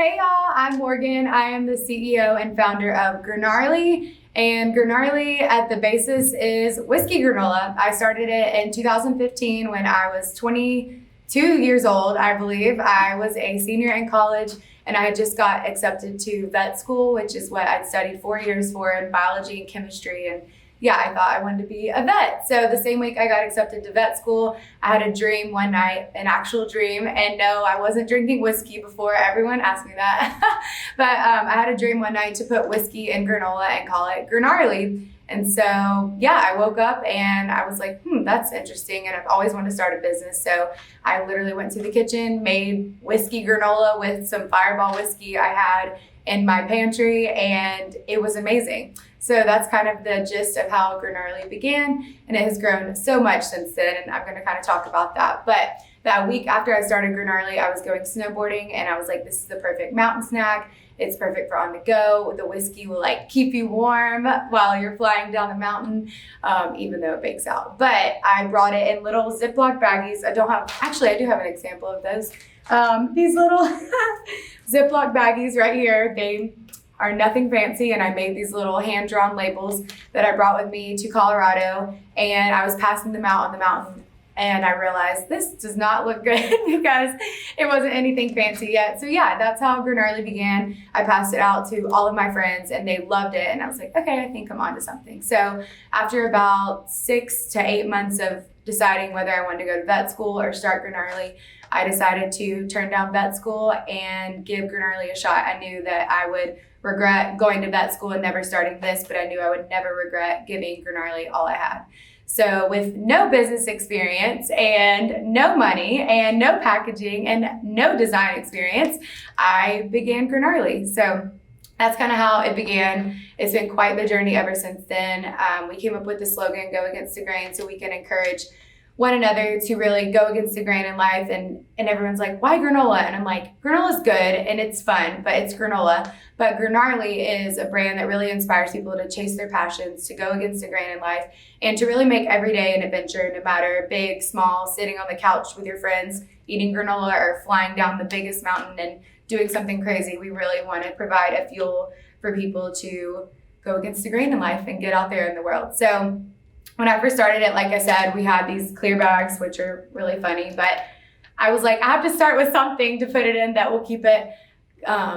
Hey y'all, I'm Morgan. I am the CEO and founder of Granarly. And Granarly at the basis is whiskey granola. I started it in 2015 when I was 22 years old, I believe. I was a senior in college and I had just got accepted to vet school, which is what I'd studied 4 years for in biology and chemistry. And yeah, I thought I wanted to be a vet. So the same week I got accepted to vet school, I had a dream one night, an actual dream. And no, I wasn't drinking whiskey before. Everyone asked me that. But I had a dream one night to put whiskey in granola and call it Granarly. And so, yeah, I woke up and I was like, that's interesting. And I've always wanted to start a business. So I literally went to the kitchen, made whiskey granola with some Fireball whiskey I had in my pantry, and it was amazing. So that's kind of the gist of how Granarly began, and it has grown so much since then, and I'm going to kind of talk about that. But that week after I started Granarly, I was going snowboarding, and I was like, this is the perfect mountain snack. It's perfect for on the go. The whiskey will like keep you warm while you're flying down the mountain, even though it bakes out. But I brought it in little Ziploc baggies. I do have an example of those. These little Ziploc baggies right here, they are nothing fancy, and I made these little hand-drawn labels that I brought with me to Colorado, and I was passing them out on the mountain, and I realized this does not look good because it wasn't anything fancy yet. So yeah, that's how Granarly began. I passed it out to all of my friends, and they loved it, and I was like, okay, I think I'm onto something. So after about 6 to 8 months of deciding whether I wanted to go to vet school or start Granarly, I decided to turn down vet school and give Granarly a shot. I knew that I would regret going to vet school and never starting this, but I knew I would never regret giving Granarly all I had. So with no business experience and no money and no packaging and no design experience, I began Granarly. So that's kind of how it began. It's been quite the journey ever since then. We came up with the slogan, go against the grain, so we can encourage one another to really go against the grain in life. And everyone's like, why granola? And I'm like, granola's good and it's fun, but it's granola. But Granarly is a brand that really inspires people to chase their passions, to go against the grain in life, and to really make every day an adventure, no matter big, small, sitting on the couch with your friends, eating granola, or flying down the biggest mountain and doing something crazy. We really want to provide a fuel for people to go against the grain in life and get out there in the world. So when I first started it, like I said, we had these clear bags, which are really funny, but I was like, I have to start with something to put it in that will keep it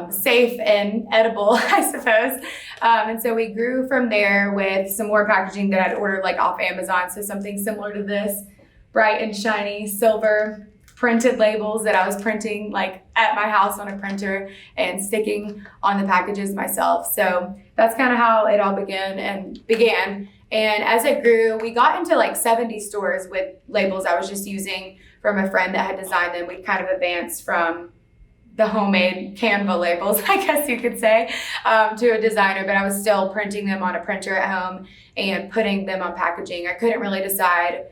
safe and edible, I suppose. And so we grew from there with some more packaging that I'd ordered like off Amazon. So something similar to this, bright and shiny silver printed labels that I was printing like at my house on a printer and sticking on the packages myself. So that's kind of how it all began. And as it grew, we got into like 70 stores with labels I was just using from a friend that had designed them. We kind of advanced from the homemade Canva labels, I guess you could say, to a designer, but I was still printing them on a printer at home and putting them on packaging. I couldn't really decide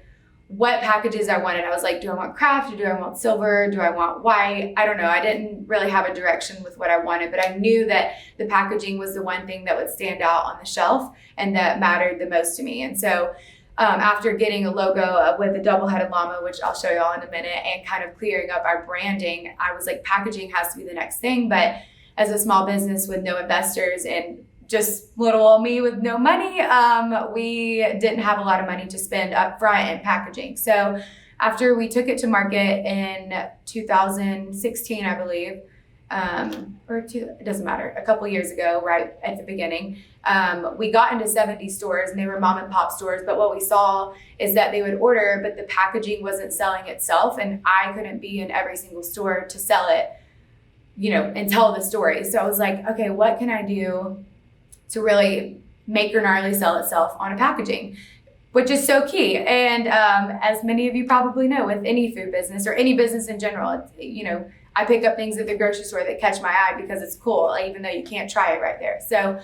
what packages I wanted. I was like, do I want craft or do I want silver? Do I want white? I don't know. I didn't really have a direction with what I wanted, but I knew that the packaging was the one thing that would stand out on the shelf and that mattered the most to me. And so after getting a logo with a double-headed llama, which I'll show you all in a minute, and kind of clearing up our branding, I was like, packaging has to be the next thing. But as a small business with no investors and just little old me with no money, we didn't have a lot of money to spend up front in packaging. So after we took it to market in 2016, I believe, it doesn't matter, a couple years ago, right at the beginning, we got into 70 stores, and they were mom and pop stores. But what we saw is that they would order, but the packaging wasn't selling itself, and I couldn't be in every single store to sell it, and tell the story. So I was like, okay, what can I do to really make Granarly sell itself on a packaging, which is so key. And as many of you probably know, with any food business or any business in general, I pick up things at the grocery store that catch my eye because it's cool, even though you can't try it right there. So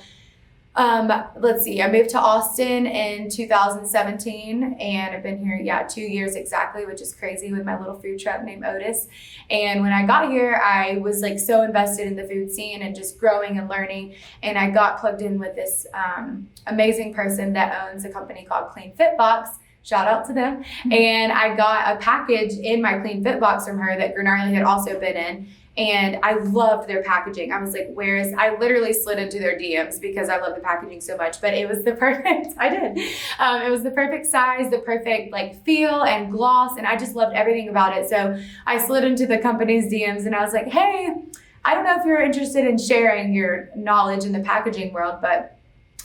let's see, I moved to Austin in 2017, and I've been here, 2 years exactly, which is crazy, with my little food truck named Otis. And when I got here, I was like so invested in the food scene and just growing and learning. And I got plugged in with this amazing person that owns a company called Clean Fit Box. Shout out to them. And I got a package in my Clean Fit Box from her that Granarly had also been in. And I loved their packaging. I was like, I literally slid into their DMs because I love the packaging so much, but it was the perfect, I did. It was the perfect size, the perfect like feel and gloss. And I just loved everything about it. So I slid into the company's DMs and I was like, hey, I don't know if you're interested in sharing your knowledge in the packaging world, but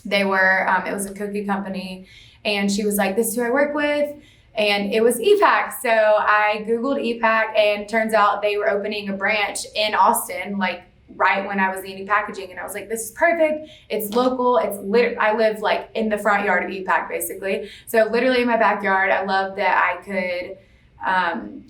they were, it was a cookie company. And she was like, this is who I work with. And it was ePac. So I Googled ePac, and turns out they were opening a branch in Austin, like right when I was needing packaging. And I was like, this is perfect. It's local. I live like in the front yard of ePac basically. So literally in my backyard. I love that I could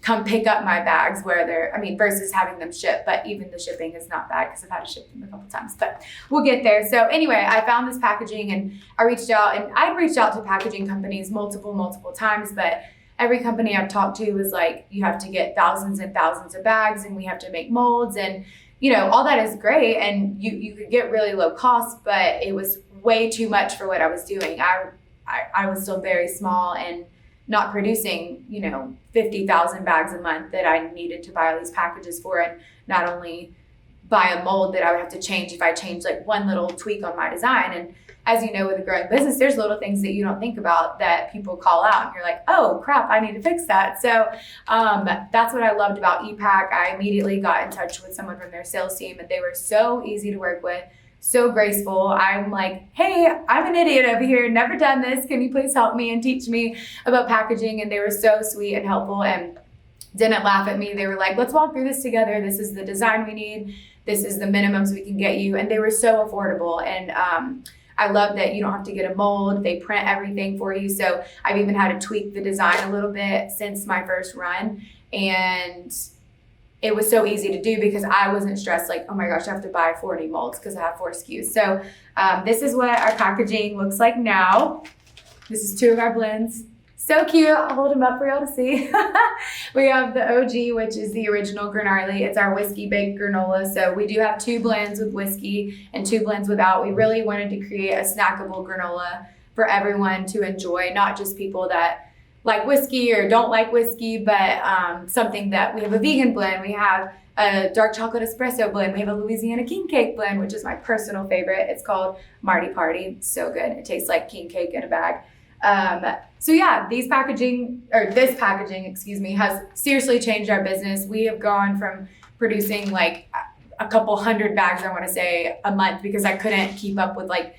come pick up my bags versus having them shipped. But even the shipping is not bad because I've had to ship them a couple times, but we'll get there. So anyway, I found this packaging and I reached out, and I'd reached out to packaging companies multiple times, but every company I've talked to was like, you have to get thousands and thousands of bags and we have to make molds, and all that is great. And you could get really low cost, but it was way too much for what I was doing. I was still very small and not producing, 50,000 bags a month that I needed to buy all these packages for, and not only buy a mold that I would have to change if I changed like one little tweak on my design. And as you know, with a growing business, there's little things that you don't think about that people call out and you're like, oh crap, I need to fix that. So that's what I loved about ePac. I immediately got in touch with someone from their sales team, and they were so easy to work with, so graceful. I'm like, hey, I'm an idiot over here, never done this. Can you please help me and teach me about packaging? And they were so sweet and helpful and didn't laugh at me. They were like, let's walk through this together. This is the design we need. This is the minimums we can get you. And they were so affordable. And I love that you don't have to get a mold. They print everything for you. So I've even had to tweak the design a little bit since my first run. And it was so easy to do because I wasn't stressed like, oh my gosh, I have to buy 40 molds because I have 4 SKUs. So this is what our packaging looks like now. This is 2 of our blends. So cute. I'll hold them up for y'all to see. We have the OG, which is the original Granarly. It's our whiskey baked granola. So we do have 2 blends with whiskey and 2 blends without. We really wanted to create a snackable granola for everyone to enjoy, not just people that like whiskey or don't like whiskey, but something that we have a vegan blend. We have a dark chocolate espresso blend. We have a Louisiana king cake blend, which is my personal favorite. It's called Marty Party. It's so good. It tastes like king cake in a bag. So yeah, this packaging, has seriously changed our business. We have gone from producing like a couple hundred bags, I want to say, a month because I couldn't keep up with like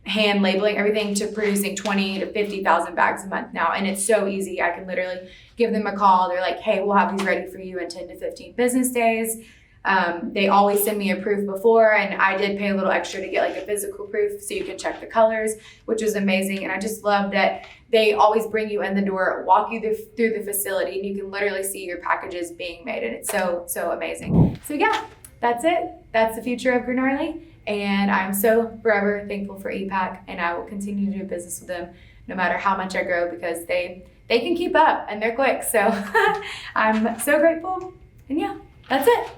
hand labeling everything, to producing 20 to 50,000 bags a month now. And it's so easy. I can literally give them a call. They're like, hey, we'll have these ready for you in 10 to 15 business days. They always send me a proof before, and I did pay a little extra to get like a physical proof so you can check the colors, which was amazing. And I just love that they always bring you in the door, walk you through the facility, and you can literally see your packages being made. And it's so amazing. So yeah, that's it. That's the future of Granarly. And I'm so forever thankful for ePac, and I will continue to do business with them no matter how much I grow, because they can keep up and they're quick. So I'm so grateful. And yeah, that's it.